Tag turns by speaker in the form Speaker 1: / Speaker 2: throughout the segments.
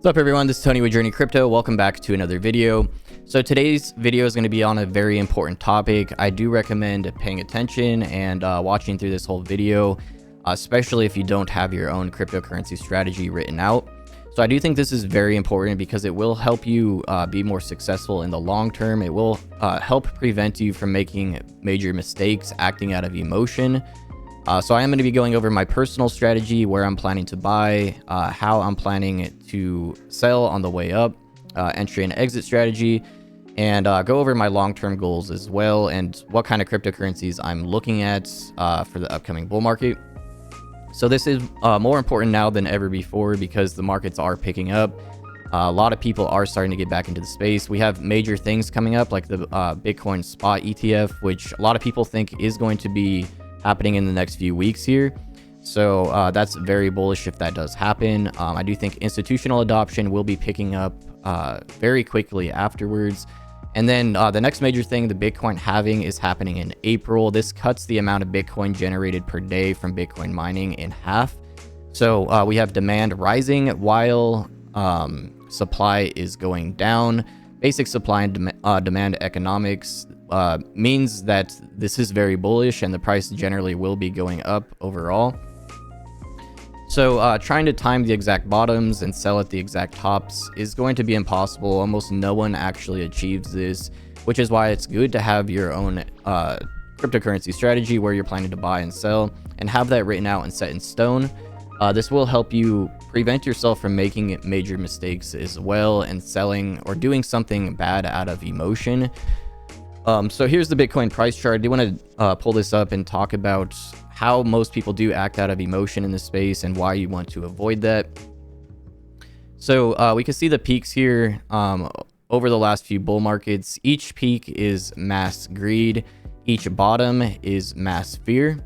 Speaker 1: What's up everyone, this is Tony with JRNY Crypto. Welcome back to another video. So today's video is going to be on a very important topic. I do recommend paying attention and watching through this whole video, especially if you don't have your own cryptocurrency strategy written out. So I do think this is very important because it will help you be more successful in the long term. It will help prevent you from making major mistakes, acting out of emotion. So I am going to be going over my personal strategy, where I'm planning to buy, how I'm planning to sell on the way up, entry and exit strategy, and go over my long-term goals as well, and what kind of cryptocurrencies I'm looking at for the upcoming bull market. So this is more important now than ever before because the markets are picking up. A lot of people are starting to get back into the space. We have major things coming up like the Bitcoin spot ETF, which a lot of people think is going to be happening in the next few weeks here. So that's very bullish if that does happen. I do think institutional adoption will be picking up very quickly afterwards. And then the next major thing, the Bitcoin halving, is happening in April. This cuts the amount of Bitcoin generated per day from Bitcoin mining in half. So we have demand rising while supply is going down. Basic supply and demand economics means that this is very bullish and the price generally will be going up overall. So trying to time the exact bottoms and sell at the exact tops is going to be impossible. Almost no one actually achieves this, which is why it's good to have your own cryptocurrency strategy where you're planning to buy and sell and have that written out and set in stone. This will help you prevent yourself from making major mistakes as well and selling or doing something bad out of emotion. So here's the Bitcoin price chart. I do want to pull this up and talk about how most people do act out of emotion in this space and why you want to avoid that. So we can see the peaks here over the last few bull markets. Each peak is mass greed. Each bottom is mass fear.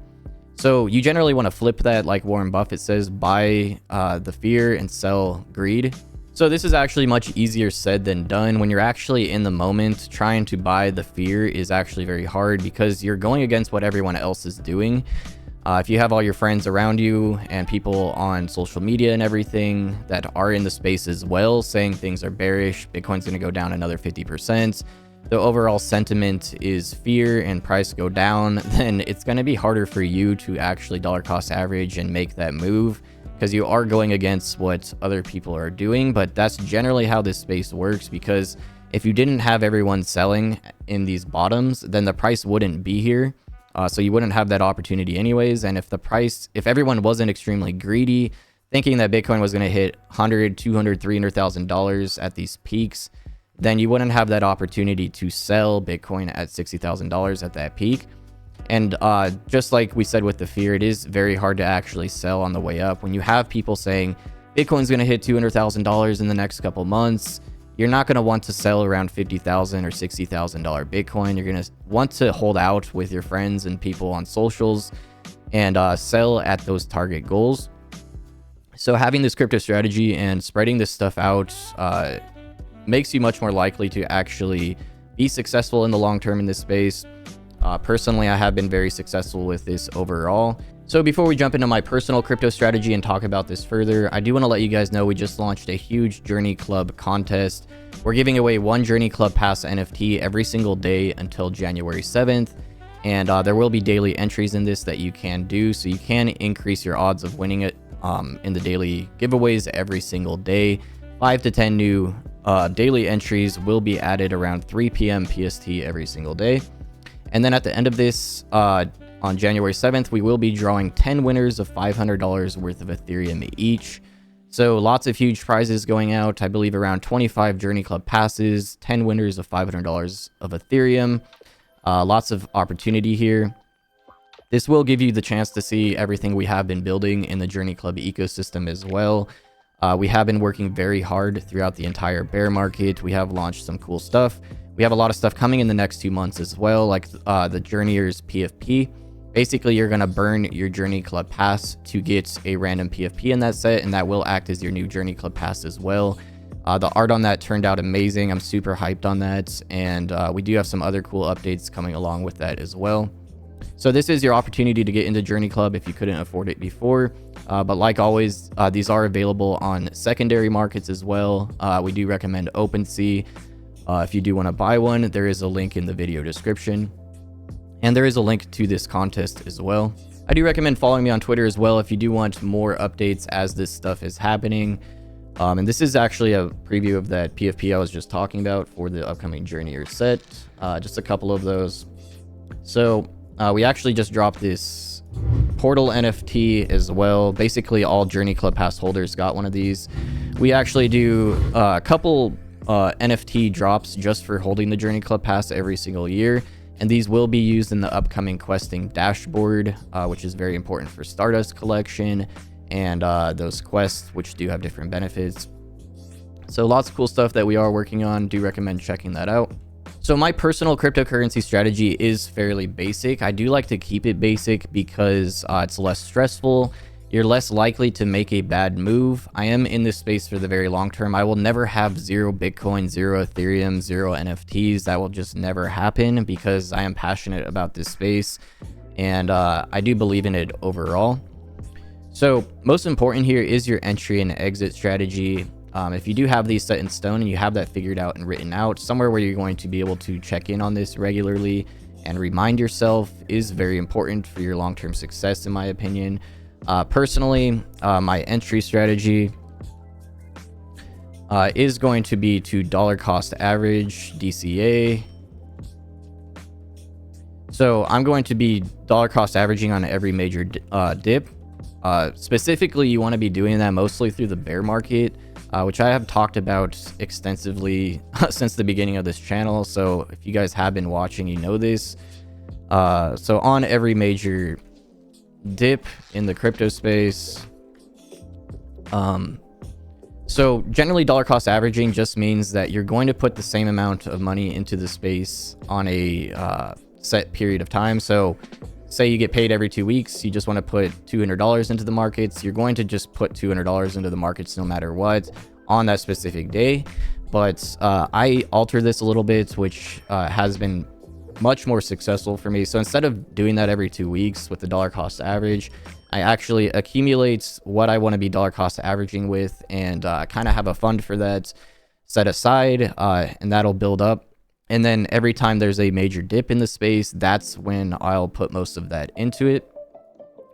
Speaker 1: So you generally want to flip that, like Warren Buffett says, buy the fear and sell greed. So this is actually much easier said than done. When you're actually in the moment, trying to buy the fear is actually very hard because you're going against what everyone else is doing. If you have all your friends around you and people on social media and everything that are in the space as well saying things are bearish, Bitcoin's going to go down another 50%, the overall sentiment is fear and price go down, then it's going to be harder for you to actually dollar cost average and make that move because you are going against what other people are doing. But that's generally how this space works, because if you didn't have everyone selling in these bottoms, then the price wouldn't be here. So you wouldn't have that opportunity anyways. And if everyone wasn't extremely greedy, thinking that Bitcoin was going to hit $100, $200, $300,000 at these peaks, then you wouldn't have that opportunity to sell Bitcoin at $60,000 at that peak. And just like we said with the fear, it is very hard to actually sell on the way up. When you have people saying Bitcoin's going to hit $200,000 in the next couple months, you're not going to want to sell around $50,000 or $60,000 Bitcoin. You're going to want to hold out with your friends and people on socials and sell at those target goals. So having this crypto strategy and spreading this stuff out makes you much more likely to actually be successful in the long term in this space. Personally, I have been very successful with this overall. So before we jump into my personal crypto strategy and talk about this further, I do want to let you guys know we just launched a huge JRNY Club contest. We're giving away one JRNY Club Pass NFT every single day until January 7th. And there will be daily entries in this that you can do, so you can increase your odds of winning it in the daily giveaways every single day. 5 to 10 new daily entries will be added around 3 p.m. PST every single day. And then at the end of this, on January 7th, we will be drawing 10 winners of $500 worth of Ethereum each. So lots of huge prizes going out. I believe around 25 JRNY Club passes, 10 winners of $500 of Ethereum. Lots of opportunity here. This will give you the chance to see everything we have been building in the JRNY Club ecosystem as well. We have been working very hard throughout the entire bear market. We have launched some cool stuff. We have a lot of stuff coming in the next 2 months as well, like the JRNYers PFP. Basically, you're going to burn your JRNY Club Pass to get a random PFP in that set, and that will act as your new JRNY Club Pass as well. The art on that turned out amazing. I'm super hyped on that, and we do have some other cool updates coming along with that as well. So this is your opportunity to get into JRNY Club if you couldn't afford it before. But like always, these are available on secondary markets as well. We do recommend OpenSea. If you do want to buy one, there is a link in the video description. And there is a link to this contest as well. I do recommend following me on Twitter as well if you do want more updates as this stuff is happening. And this is actually a preview of that PFP I was just talking about for the upcoming JRNY set. Just a couple of those. So we actually just dropped this Portal NFT as well. Basically, all JRNY Club Pass holders got one of these. We actually do a couple NFT drops just for holding the JRNY Club Pass every single year. And these will be used in the upcoming questing dashboard, which is very important for Stardust collection and those quests, which do have different benefits. So lots of cool stuff that we are working on. Do recommend checking that out. So my personal cryptocurrency strategy is fairly basic. I do like to keep it basic because it's less stressful. You're less likely to make a bad move. I am in this space for the very long term. I will never have 0 Bitcoin, 0 Ethereum, 0 NFTs. That will just never happen because I am passionate about this space and I do believe in it overall. So most important here is your entry and exit strategy. If you do have these set in stone and you have that figured out and written out, somewhere where you're going to be able to check in on this regularly and remind yourself is very important for your long-term success, in my opinion. Personally, my entry strategy is going to be to dollar cost average DCA. So I'm going to be dollar cost averaging on every major dip. Specifically, you want to be doing that mostly through the bear market, which I have talked about extensively since the beginning of this channel. So if you guys have been watching, you know this. So on every major dip in the crypto space, so generally dollar cost averaging just means that you're going to put the same amount of money into the space on a set period of time. So say you get paid every 2 weeks, you just want to put $200 into the markets. You're going to just put $200 into the markets no matter what on that specific day. But I alter this a little bit, which has been much more successful for me. So instead of doing that every 2 weeks with the dollar cost average, I actually accumulate what I want to be dollar cost averaging with and kind of have a fund for that set aside, and that'll build up. And then every time there's a major dip in the space, that's when I'll put most of that into it.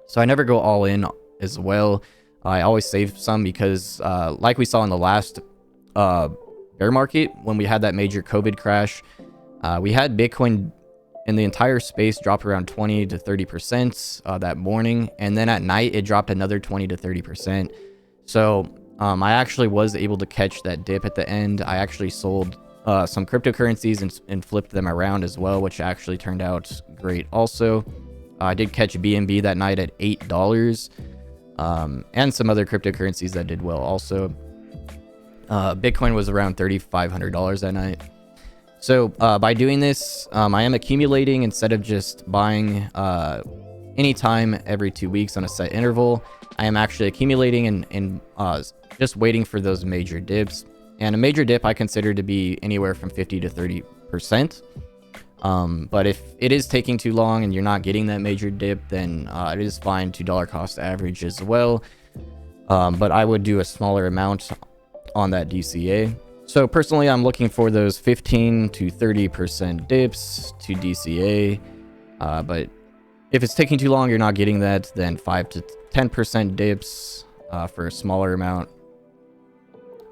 Speaker 1: So I never go all in as well. I always save some because like we saw in the last bear market, when we had that major COVID crash, we had Bitcoin in the entire space drop around 20 to 30% that morning. And then at night, it dropped another 20 to 30%. So I actually was able to catch that dip at the end. I actually sold some cryptocurrencies and flipped them around as well, which actually turned out great also. I did catch BNB that night at $8, and some other cryptocurrencies that did well also. Bitcoin was around $3,500 that night. So by doing this, I am accumulating instead of just buying anytime every 2 weeks on a set interval. I am actually accumulating and just waiting for those major dips. And a major dip I consider to be anywhere from 50 to 30%. But if it is taking too long and you're not getting that major dip, then it is fine to dollar cost average as well. But I would do a smaller amount on that DCA. So personally, I'm looking for those 15 to 30% dips to DCA. But if it's taking too long, you're not getting that, then 5 to 10% dips for a smaller amount.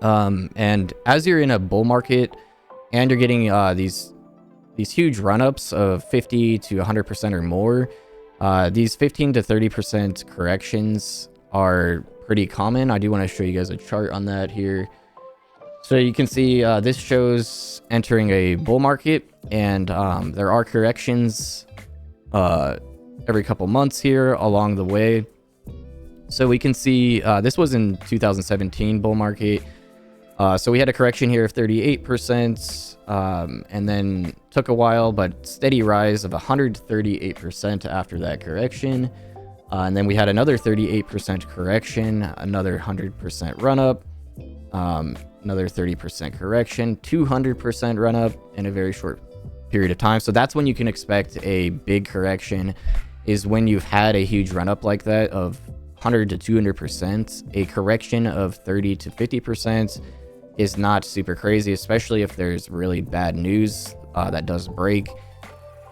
Speaker 1: And as you're in a bull market and you're getting these huge run-ups of 50 to 100% or more, these 15 to 30% corrections are pretty common. I do want to show you guys a chart on that here. So you can see this shows entering a bull market, and there are corrections every couple months here along the way. So we can see this was in 2017 bull market. So we had a correction here of 38%, and then took a while, but steady rise of 138% after that correction. And then we had another 38% correction, another 100% run up, another 30% correction, 200% run up in a very short period of time. So that's when you can expect a big correction, is when you've had a huge run up like that of 100 to 200%. A correction of 30 to 50% is not super crazy, especially if there's really bad news that does break.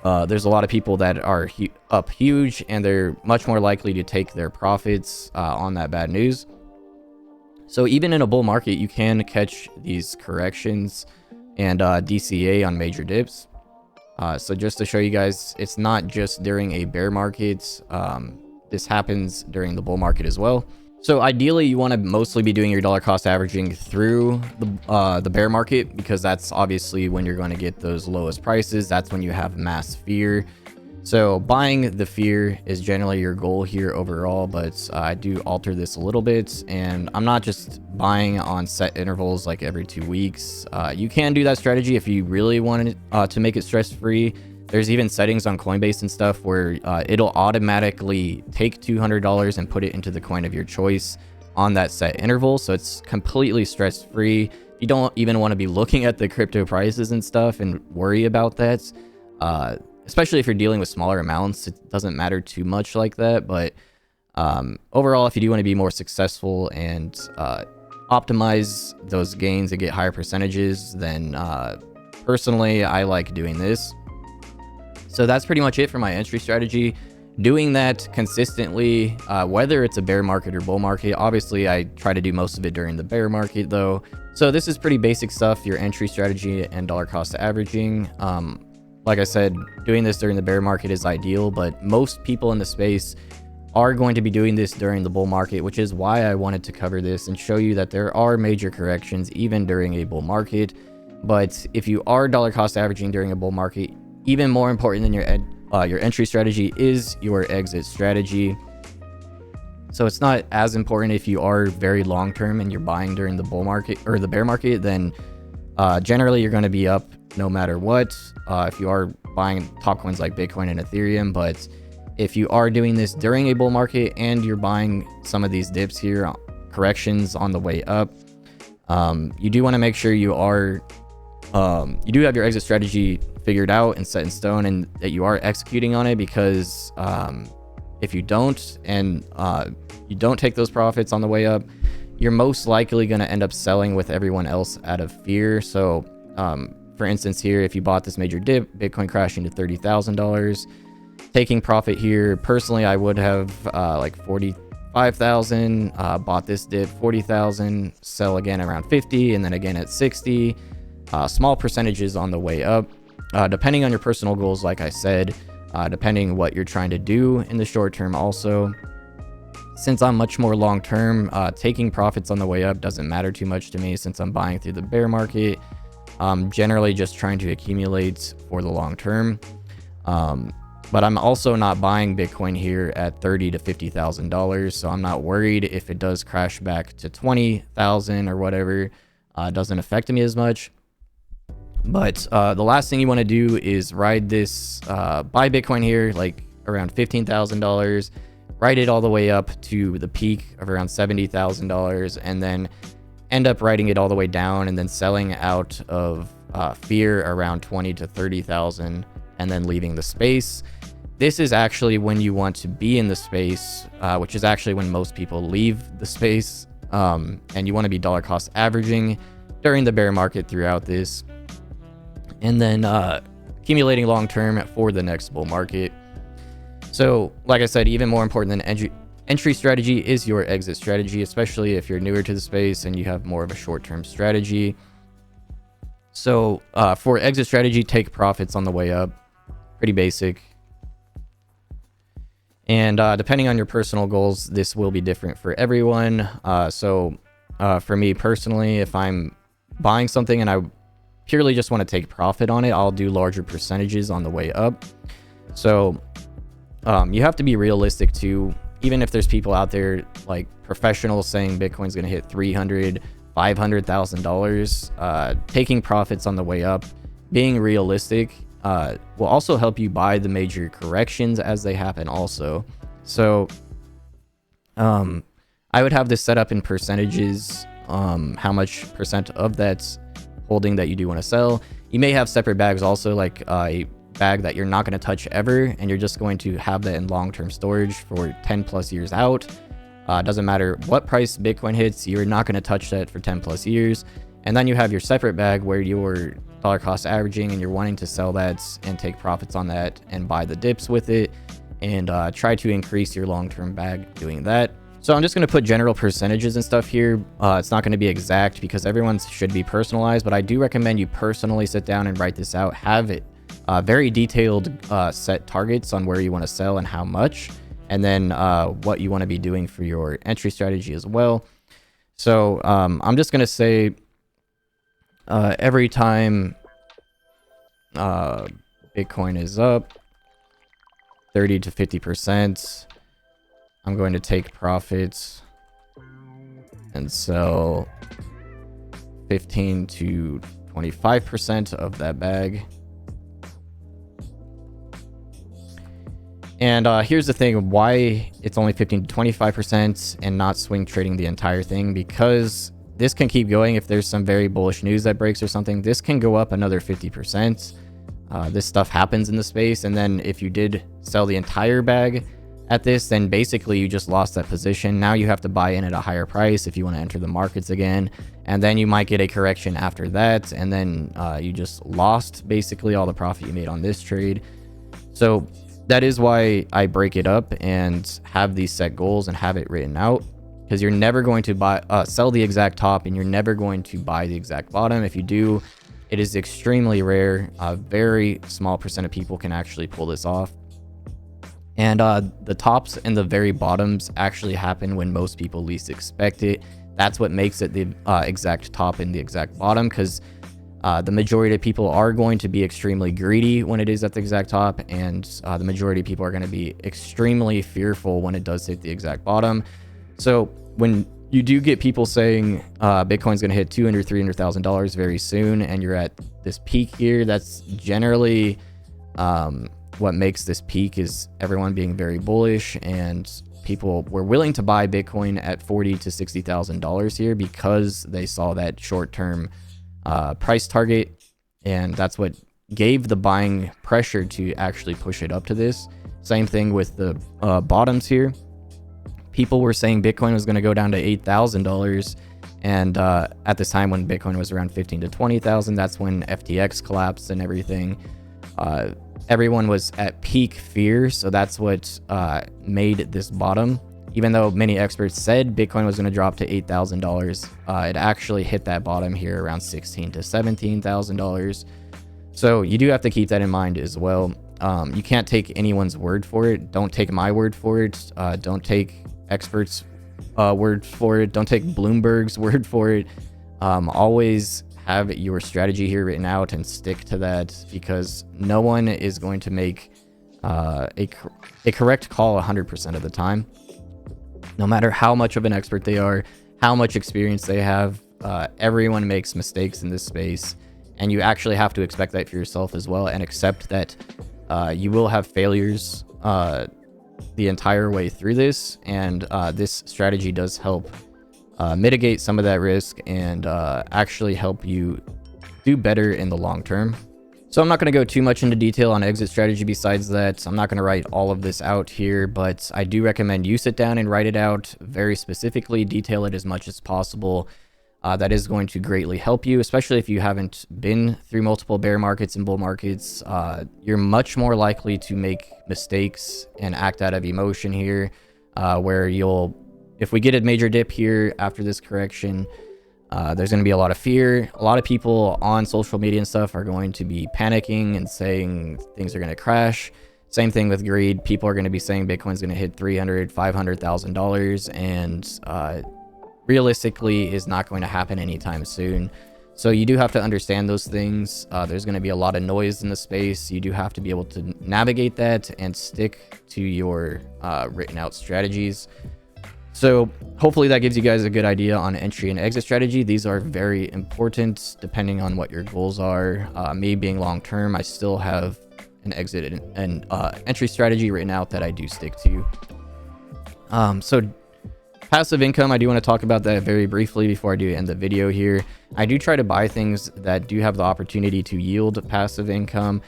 Speaker 1: There's a lot of people that are up huge, and they're much more likely to take their profits on that bad news. So even in a bull market, you can catch these corrections and DCA on major dips. So just to show you guys, it's not just during a bear market. This happens during the bull market as well. So ideally, you want to mostly be doing your dollar cost averaging through the bear market, because that's obviously when you're going to get those lowest prices. That's when you have mass fear. So buying the fear is generally your goal here overall, but I do alter this a little bit, and I'm not just buying on set intervals like every 2 weeks. You can do that strategy if you really want to make it stress-free. There's even settings on Coinbase and stuff where it'll automatically take $200 and put it into the coin of your choice on that set interval. So it's completely stress-free. You don't even want to be looking at the crypto prices and stuff and worry about that. Especially if you're dealing with smaller amounts, it doesn't matter too much like that. But overall, if you do want to be more successful and optimize those gains and get higher percentages, then personally, I like doing this. So that's pretty much it for my entry strategy. Doing that consistently, whether it's a bear market or bull market. Obviously, I try to do most of it during the bear market though. So this is pretty basic stuff, your entry strategy and dollar cost averaging. Like I said, doing this during the bear market is ideal, but most people in the space are going to be doing this during the bull market, which is why I wanted to cover this and show you that there are major corrections even during a bull market. But if you are dollar cost averaging during a bull market, even more important than your entry strategy is your exit strategy. So it's not as important if you are very long term and you're buying during the bull market or the bear market, then generally you're going to be up no matter what, if you are buying top coins like Bitcoin and Ethereum. But if you are doing this during a bull market and you're buying some of these dips here, corrections on the way up, you do want to make sure you do have your exit strategy figured out and set in stone, and that you are executing on it, because if you don't, and you don't take those profits on the way up, you're most likely going to end up selling with everyone else out of fear. So for instance here, if you bought this major dip, Bitcoin crashing to $30,000, taking profit here, personally I would have like 45,000, bought this dip 40,000, sell again around 50, and then again at 60. Small percentages on the way up, depending on your personal goals, like I said, depending what you're trying to do in the short term. Also, since I'm much more long term, taking profits on the way up doesn't matter too much to me, since I'm buying through the bear market. Generally just trying to accumulate for the long term. But I'm also not buying Bitcoin here at $30,000 to $50,000, so I'm not worried if it does crash back to 20,000 or whatever. It doesn't affect me as much. But the last thing you want to do is ride this, buy Bitcoin here like around $15,000, ride it all the way up to the peak of around $70,000, and then end up riding it all the way down and then selling out of fear around 20 to 30,000 and then leaving the space. This is actually when you want to be in the space, which is actually when most people leave the space, and you want to be dollar cost averaging during the bear market throughout this, and then accumulating long term for the next bull market. So like I said, even more important than entry strategy is your exit strategy, especially if you're newer to the space and you have more of a short-term strategy. So for exit strategy, take profits on the way up. Pretty basic. And depending on your personal goals, this will be different for everyone. So for me personally, if I'm buying something and I purely just want to take profit on it, I'll do larger percentages on the way up. So you have to be realistic too. Even if there's people out there like professionals saying Bitcoin's going to hit $300,000, $500,000, taking profits on the way up, being realistic will also help you buy the major corrections as they happen also. So I would have this set up in percentages, how much percent of that holding that you do want to sell. You may have separate bags also, like a bag that you're not going to touch ever, and you're just going to have that in long-term storage for 10 plus years out. Doesn't matter what price Bitcoin hits, you're not going to touch that for 10 plus years. And then you have your separate bag where you're dollar cost averaging and you're wanting to sell that and take profits on that and buy the dips with it, and try to increase your long-term bag doing that. So I'm just going to put general percentages and stuff here. It's not going to be exact because everyone's should be personalized, but I do recommend you personally sit down and write this out. Have it very detailed set targets on where you want to sell and how much, and then what you want to be doing for your entry strategy as well. So I'm just going to say every time Bitcoin is up 30 to 50%, I'm going to take profits and sell 15 to 25% of that bag. And here's the thing, why it's only 15 to 25% and not swing trading the entire thing, because this can keep going. If there's some very bullish news that breaks or something, this can go up another 50%. This stuff happens in the space. And then if you did sell the entire bag at this, then basically you just lost that position. Now you have to buy in at a higher price if you want to enter the markets again. And then you might get a correction after that. And then you just lost basically all the profit you made on this trade. So that is why I break it up and have these set goals and have it written out, because you're never going to sell the exact top and you're never going to buy the exact bottom. If you do, it is extremely rare. A very small percent of people can actually pull this off. And the tops and the very bottoms actually happen when most people least expect it. That's what makes it the exact top and the exact bottom, because the majority of people are going to be extremely greedy when it is at the exact top, and the majority of people are going to be extremely fearful when it does hit the exact bottom. So when you do get people saying Bitcoin's going to hit $200,000, $300,000 very soon, and you're at this peak here, that's generally what makes this peak is everyone being very bullish, and people were willing to buy Bitcoin at $40,000 to $60,000 here because they saw that short-term price target, and that's what gave the buying pressure to actually push it up to this. Same thing with the bottoms here. People were saying Bitcoin was going to go down to $8,000, and at this time when Bitcoin was around 15 to 20,000, that's when FTX collapsed and everything. Everyone was at peak fear, so that's what made this bottom. Even though many experts said Bitcoin was going to drop to $8,000, it actually hit that bottom here around $16,000 to $17,000. So you do have to keep that in mind as well. You can't take anyone's word for it. Don't take my word for it. Don't take experts' word for it. Don't take Bloomberg's word for it. Always have your strategy here written out and stick to that, because no one is going to make a correct call 100% of the time. No matter how much of an expert they are, how much experience they have, everyone makes mistakes in this space, and you actually have to expect that for yourself as well, and accept that you will have failures the entire way through this, and this strategy does help mitigate some of that risk and actually help you do better in the long term. So I'm not going to go too much into detail on exit strategy besides that. I'm not going to write all of this out here, but I do recommend you sit down and write it out very specifically, detail it as much as possible. That is going to greatly help you, especially if you haven't been through multiple bear markets and bull markets. You're much more likely to make mistakes and act out of emotion here, where if we get a major dip here after this correction, there's going to be a lot of fear. A lot of people on social media and stuff are going to be panicking and saying things are going to crash. Same thing with greed. People are going to be saying Bitcoin's going to hit $300,000, $500,000, and realistically is not going to happen anytime soon. So you do have to understand those things. There's going to be a lot of noise in the space. You do have to be able to navigate that and stick to your written out strategies. So hopefully that gives you guys a good idea on entry and exit strategy. These are very important depending on what your goals are. Me being long term, I still have an exit and entry strategy written out that I do stick to. So Passive income, I do want to talk about that very briefly before I do end the video here. I do try to buy things that do have the opportunity to yield passive income.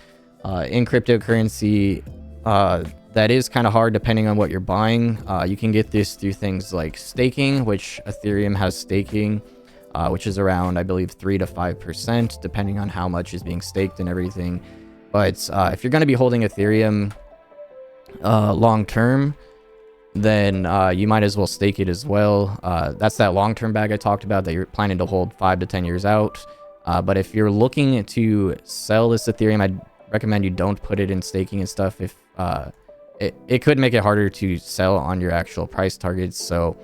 Speaker 1: In cryptocurrency, that is kind of hard depending on what you're buying. You can get this through things like staking, which Ethereum has staking, which is around, I believe, 3 to 5%, depending on how much is being staked and everything. But if you're going to be holding Ethereum long term, then you might as well stake it as well. That's that long-term bag I talked about that you're planning to hold 5 to 10 years out. But if you're looking to sell this Ethereum, I'd recommend you don't put it in staking and stuff. If it could make it harder to sell on your actual price targets. So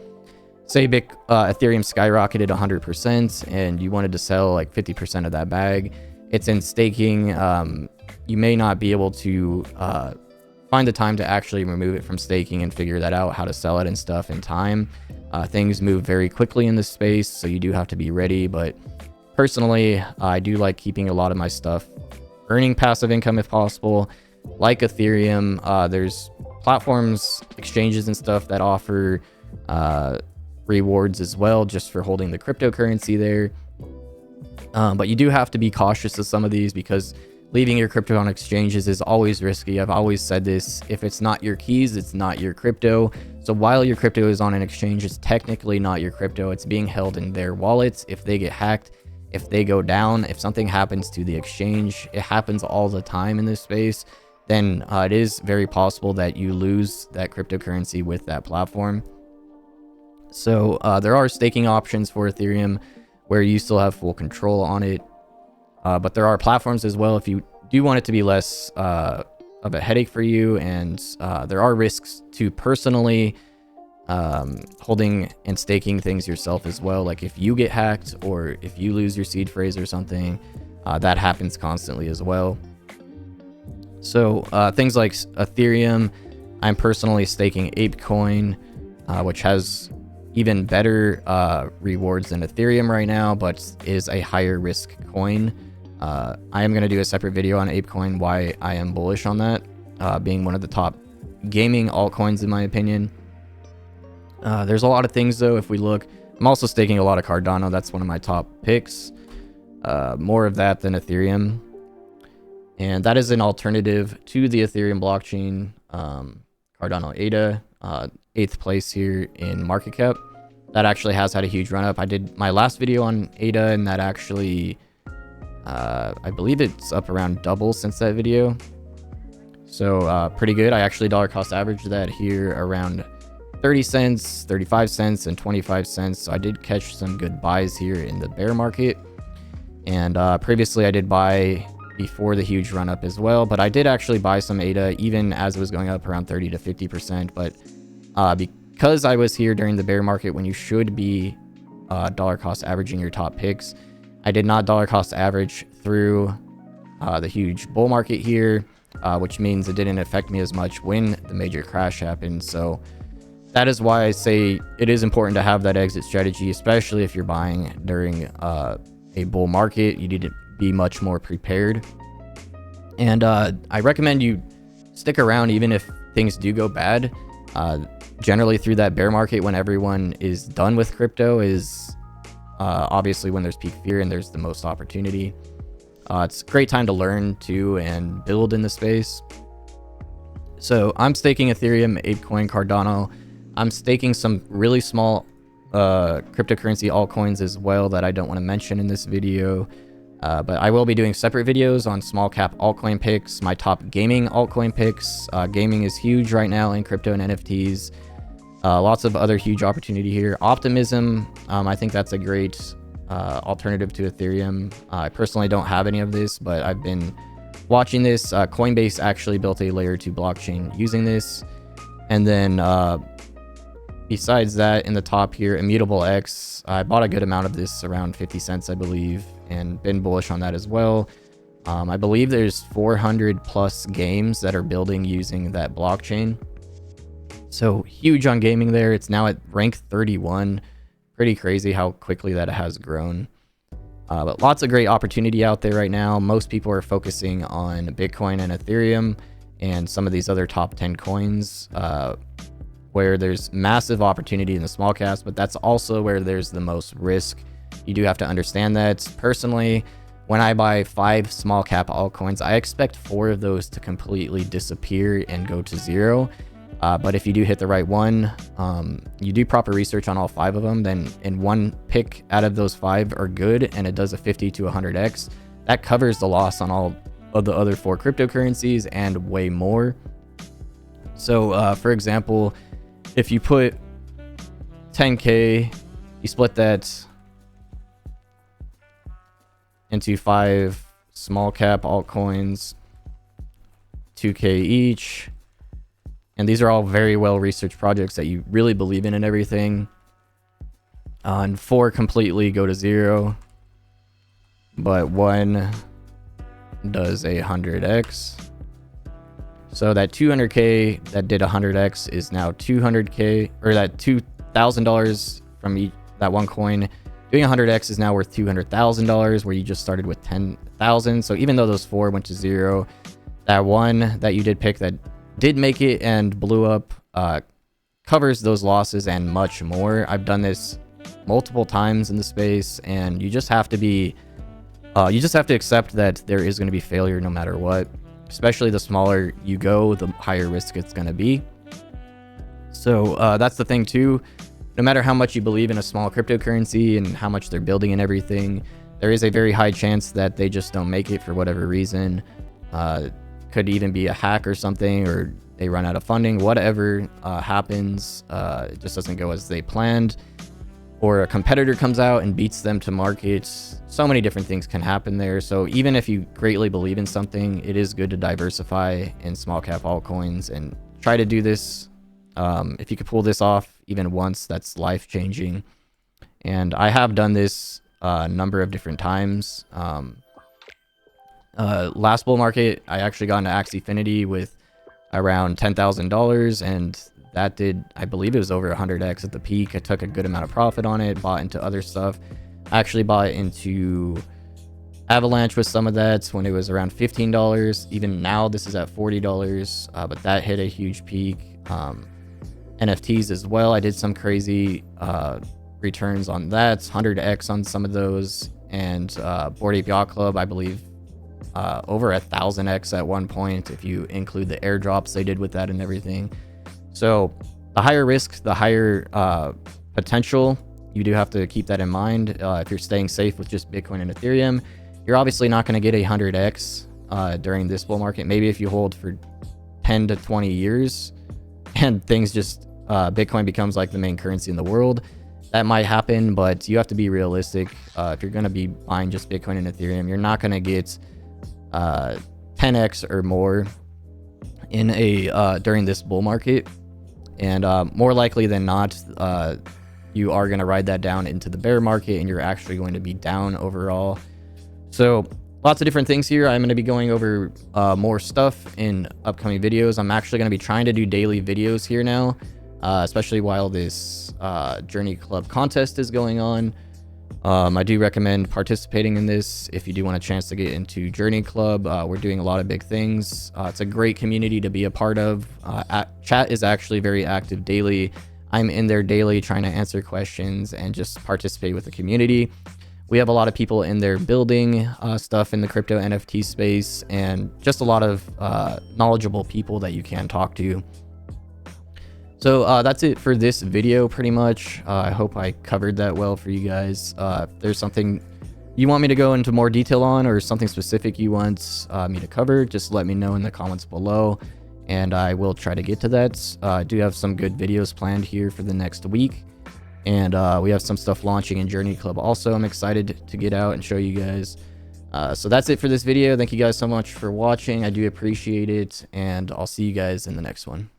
Speaker 1: say Ethereum skyrocketed 100% and you wanted to sell like 50% of that bag, it's in staking. You may not be able to find the time to actually remove it from staking and figure that out, how to sell it and stuff in time. Things move very quickly in this space, so you do have to be ready. But personally, I do like keeping a lot of my stuff earning passive income if possible. Like Ethereum, there's platforms, exchanges and stuff that offer rewards as well just for holding the cryptocurrency there. But you do have to be cautious of some of these because leaving your crypto on exchanges is always risky. I've always said this: if it's not your keys, it's not your crypto. So while your crypto is on an exchange, it's technically not your crypto. It's being held in their wallets. If they get hacked, if they go down, if something happens to the exchange, it happens all the time in this space, then it is very possible that you lose that cryptocurrency with that platform. So there are staking options for Ethereum where you still have full control on it. But there are platforms as well if you do want it to be less of a headache for you. And there are risks to personally holding and staking things yourself as well. Like if you get hacked or if you lose your seed phrase or something, that happens constantly as well. So things like Ethereum, I'm personally staking ApeCoin, which has even better rewards than Ethereum right now, but is a higher risk coin. I am going to do a separate video on ApeCoin, why I am bullish on that, being one of the top gaming altcoins in my opinion. There's a lot of things though. If we look, I'm also staking a lot of Cardano. That's one of my top picks. More of that than Ethereum. And that is an alternative to the Ethereum blockchain. Cardano ADA, 8th place here in market cap. That actually has had a huge run up. I did my last video on ADA and that actually, I believe it's up around double since that video. So pretty good. I actually dollar cost averaged that here around 30 cents, 35 cents, and 25 cents. So I did catch some good buys here in the bear market. And previously I did buy before the huge run up as well, but I did actually buy some ADA even as it was going up around 30 to 50%. But because I was here during the bear market when you should be dollar cost averaging your top picks, I did not dollar cost average through the huge bull market here, which means it didn't affect me as much when the major crash happened. So that is why I say it is important to have that exit strategy, especially if you're buying during a bull market. You need to be much more prepared. And I recommend you stick around even if things do go bad. Generally through that bear market, when everyone is done with crypto, is obviously when there's peak fear and there's the most opportunity. It's a great time to learn too and build in the space. So I'm staking Ethereum, ApeCoin, Cardano. I'm staking some really small cryptocurrency altcoins as well that I don't want to mention in this video. But I will be doing separate videos on small cap altcoin picks, my top gaming altcoin picks. Gaming is huge right now in crypto and NFTs. Lots of other huge opportunity here. Optimism, I think that's a great alternative to Ethereum. I personally don't have any of this, but I've been watching this. Coinbase actually built a layer 2 blockchain using this. And then besides that, in the top here, Immutable X, I bought a good amount of this, around 50 cents, I believe, and been bullish on that as well. I believe there's 400 plus games that are building using that blockchain. So huge on gaming there. It's now at rank 31. Pretty crazy how quickly that has grown. But lots of great opportunity out there right now. Most people are focusing on Bitcoin and Ethereum and some of these other top 10 coins. where there's massive opportunity in the small caps, but that's also where there's the most risk. You do have to understand that. Personally, when I buy 5 small cap altcoins, I expect 4 of those to completely disappear and go to zero. But if you do hit the right one, you do proper research on all 5 of them, then in one pick out of those 5 are good and it does a 50 to 100x, that covers the loss on all of the other 4 cryptocurrencies and way more. So for example, if you put 10k, you split that into 5 small cap altcoins, 2k each, and these are all very well researched projects that you really believe in and everything. And 4 completely go to zero, but 1 does a 100x. So that 200k that did 100x is now 200k, or that $2,000 from that one coin doing 100x is now worth $200,000, where you just started with 10,000. So even though those 4 went to zero, that one that you did pick that did make it and blew up covers those losses and much more. I've done this multiple times in the space, and you just have to be you just have to accept that there is going to be failure no matter what. Especially the smaller you go, the higher risk it's going to be. So that's the thing too. No matter how much you believe in a small cryptocurrency and how much they're building and everything, there is a very high chance that they just don't make it for whatever reason. Could even be a hack or something, or they run out of funding, whatever happens, it just doesn't go as they planned, or a competitor comes out and beats them to market. So many different things can happen there. So even if you greatly believe in something, it is good to diversify in small cap altcoins and try to do this. If you could pull this off even once, that's life changing. And I have done this a number of different times. Last bull market, I actually got into Axifinity with around $10,000, and that did, I believe it was over 100x at the peak. I took a good amount of profit on it, bought into other stuff. I actually bought into Avalanche with some of that when it was around $15. Even now, this is at $40, but that hit a huge peak. NFTs as well. I did some crazy returns on that, 100x on some of those, and Bored Ape Yacht Club, I believe, over 1,000x at one point if you include the airdrops they did with that and everything. So the higher risk, the higher potential. You do have to keep that in mind. If you're staying safe with just Bitcoin and Ethereum, you're obviously not going to get a 100x during this bull market. Maybe if you hold for 10 to 20 years and things just Bitcoin becomes like the main currency in the world, that might happen, but you have to be realistic. If you're going to be buying just Bitcoin and Ethereum, you're not going to get 10x or more in a during this bull market. And more likely than not, you are going to ride that down into the bear market, and you're actually going to be down overall. So lots of different things here. I'm going to be going over more stuff in upcoming videos. I'm actually going to be trying to do daily videos here now, especially while this JRNY Club contest is going on. I do recommend participating in this if you do want a chance to get into JRNY Club. We're doing a lot of big things. It's a great community to be a part of. Chat is actually very active daily. I'm in there daily trying to answer questions and just participate with the community. We have a lot of people in there building stuff in the crypto NFT space, and just a lot of knowledgeable people that you can talk to. So that's it for this video pretty much. I hope I covered that well for you guys. If there's something you want me to go into more detail on, or something specific you want me to cover, just let me know in the comments below, and I will try to get to that. I do have some good videos planned here for the next week, and we have some stuff launching in JRNY Club also. I'm excited to get out and show you guys. So that's it for this video. Thank you guys so much for watching. I do appreciate it, and I'll see you guys in the next one.